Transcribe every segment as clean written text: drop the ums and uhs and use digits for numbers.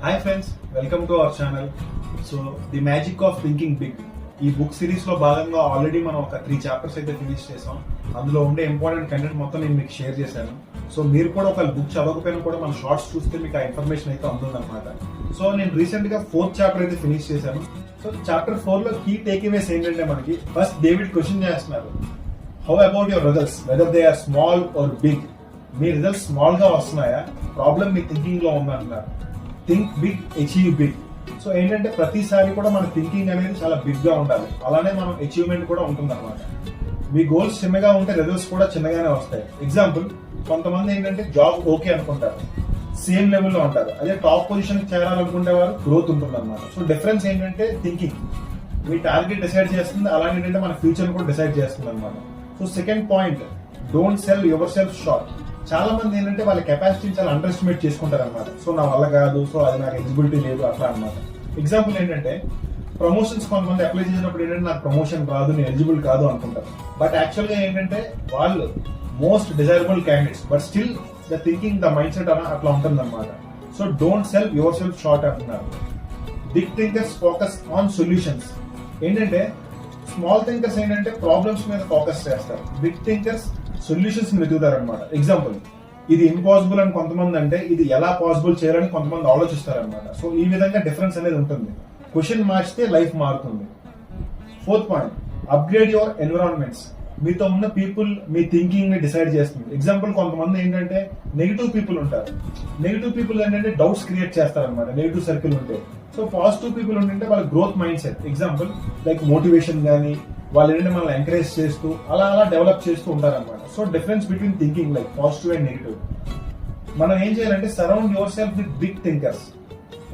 Hi friends, welcome to our channel. So the magic of thinking big ఈ book series లో భాగంగా already మనం ఒక 3 చాప్టర్స్ అయితే ఫినిష్ చేసాం. అందులో ఉండే ఇంపార్టెంట్ కంటెంట్ మొత్తం నేను మీకు షేర్ చేశాను. సో మీరు కూడా ఒక బుక్ చదవకపోయినా కూడా మన షార్ట్స్ చూస్తే మీకు ఆ ఇన్ఫర్మేషన్ అయితే అందుతుందన్నమాట. సో నేను రీసెంట్ గా 4th చాప్టర్ అయితే ఫినిష్ చేశాను. సో చాప్టర్ 4 లో కీ టేక్అవేస్ ఏంటంటే మనకి ఫస్ట్ డేవిడ్ క్వశ్చన్ చేస్తున్నారు, how about your results whether they are small or big. మీ రిజల్ట్స్ స్మాల్ గా వస్తున్నాయా, ప్రాబ్లం మీ థింకింగ్ లో ఉందంటున్నారు. Think big, achieve big. So ఏంటంటే ప్రతిసారి కూడా మన థింకింగ్ అనేది చాలా బిగ్ గా ఉండాలి, అలానే మనం అచీవ్మెంట్ కూడా ఉంటుంది అనమాట. మీ గోల్స్ చిన్నగా ఉంటే రిజల్ట్స్ కూడా చిన్నగానే వస్తాయి. ఎగ్జాంపుల్, కొంతమంది ఏంటంటే జాబ్ ఓకే అనుకుంటారు, సేమ్ లెవెల్లో ఉంటారు. అదే టాప్ పొజిషన్ చేరాలనుకుంటే వారు గ్రోత్ ఉంటుంది అనమాట. సో డిఫరెన్స్ ఏంటంటే థింకింగ్ మీ టార్గెట్ డిసైడ్ చేస్తుంది, అలానే ఏంటంటే మన ఫ్యూచర్ కూడా డిసైడ్ చేస్తుంది అనమాట. So second point, don't sell your self short. చాలా మంది ఏంటంటే వాళ్ళ కెపాసిటీని చాలా అండర్ ఎస్టిమేట్ చేసుకుంటారు అనమాట. సో నా వల్ల కాదు, సో అది నాకు ఎలిజిబిలిటీ లేదు, అట్లా అనమాట. ఎగ్జాంపుల్ ఏంటంటే ప్రమోషన్స్ కొంతమంది అప్లై చేసినప్పుడు ఏంటంటే నాకు ప్రమోషన్ రాదు, నేను ఎలిజిబుల్ కాదు అనుకుంటారు. బట్ యాక్చువల్ గా ఏంటంటే వాళ్ళు most desirable candidates, but still the thinking the mind set అట్లా ఉంటుంది అనమాట. So don't sell your self short అంటున్నారు. Big thinkers focus on solutions. ఏంటంటే స్మాల్ థింకర్స్ ఏంటంటే ప్రాబ్లమ్స్ మీద ఫోకస్ చేస్తారు, బిగ్ థింకర్స్ సొల్యూషన్స్ వెతుకుతారు అనమాట. ఎగ్జాంపుల్, ఇది ఇంపాసిబుల్ అని కొంతమంది అంటే ఇది ఎలా పాసిబుల్ చేయాలని కొంతమంది ఆలోచిస్తారు అనమాట. సో ఈ విధంగా డిఫరెన్స్ అనేది ఉంటుంది. క్వశ్చన్ మార్చితే లైఫ్ మారుతుంది. 4th point, upgrade your environments. మీతో ఉన్న పీపుల్ మీ థింకింగ్ ని డిసైడ్ చేస్తుంది. ఎగ్జాంపుల్, కొంతమంది ఏంటంటే నెగిటివ్ పీపుల్ ఉంటారు. నెగిటివ్ పీపుల్ ఏంటంటే డౌట్స్ క్రియేట్ చేస్తారనమాట, నెగిటివ్ సర్కిల్ ఉంటే. సో పాజిటివ్ పీపుల్ ఉంటే వాళ్ళ growth mind set. Example like motivation కానీ, వాళ్ళు ఏంటంటే మనల్ని ఎంకరేజ్ చేస్తూ అలా డెవలప్ చేస్తూ ఉంటారన్నమాట. So difference between thinking like positive and negative. మనం ఏం చేయాలంటే surround yourself with big thinkers.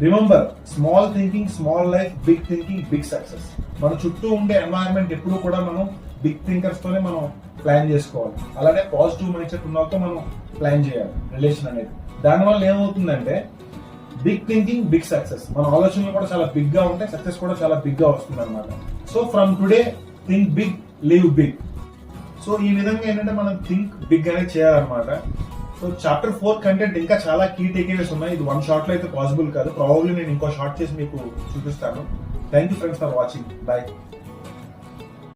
Remember, small thinking small life, big thinking big success. మన చుట్టూ ఉండే ఎన్వైరన్మెంట్ ఎప్పుడు కూడా మనం బిగ్ థింకర్స్ తోనే మనం ప్లాన్ చేసుకోవాలి. అలానే పాజిటివ్ మైండ్ సెట్ ఉన్న వాళ్ళతో మనం ప్లాన్ చేయాలి రిలేషన్ అనేది. దానివల్ల ఏమవుతుందంటే బిగ్ థింకింగ్ బిగ్ సక్సెస్. మన ఆలోచనలు కూడా చాలా బిగ్ గా ఉంటాయి, సక్సెస్ కూడా చాలా బిగ్ గా వస్తుంది అనమాట. So from today think big, live big. So ఈ విధంగా ఏంటంటే మనం థింక్ బిగ్ అనేది చేయాలన్నమాట. సో చాప్టర్ 4 కంటెంట్ ఇంకా చాలా కీ టేక్అవేస్ ఉన్నాయి. ఇది 1 షార్ట్ లో అయితే పాసిబుల్ కాదు. ప్రాబబ్లీ నేను ఇంకో షార్ట్ చేసి మీకు చూపిస్తాను. Thank you friends for watching. By.